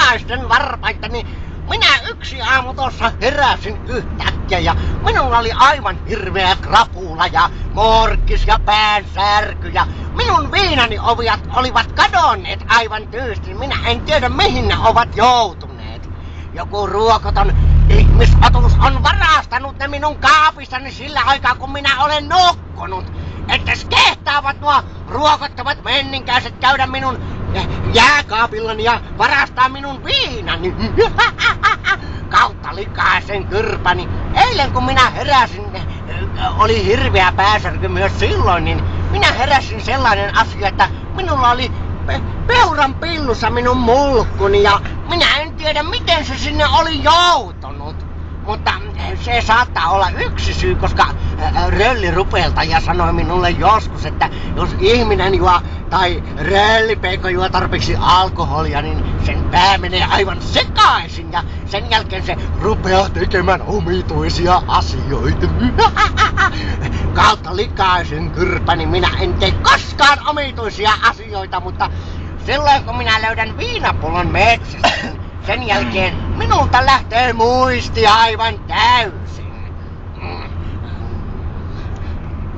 punaisten varpaittani. Minä yksi aamu tuossa heräsin yhtäkkiä ja minulla oli aivan hirveä krapula ja morkkis ja päänsärky ja minun viinani oviat olivat kadonneet aivan tyystin. Minä en tiedä mihin ne ovat joutuneet. Joku ruokoton ihmisotus on varastanut ne minun kaapistani sillä aikaa kun minä olen nukkunut. Ettäs kehtaavat nuo ruokottomat menninkäiset käydä minun jääkaapillani ja varastaa minun viinani. Kautta likaisen kyrpäni. Eilen kun minä heräsin, oli hirveä pääsärky myös silloin, niin minä heräsin sellainen asia, että minulla oli peuran pillussa minun mulkkuni ja minä en tiedä miten se sinne oli joutunut. Mutta se saattaa olla yksi syy, koska röllirupeltaja sanoi minulle joskus, että jos ihminen juo tai röllipeikko juo tarpeeksi alkoholia, niin sen pää menee aivan sekaisin ja sen jälkeen se rupeaa tekemään omituisia asioita. Kautta likaisen kyrpäni minä en tee koskaan omituisia asioita, mutta silloin kun minä löydän viinapullon metsästä, sen jälkeen minulta lähtee muisti aivan täysin.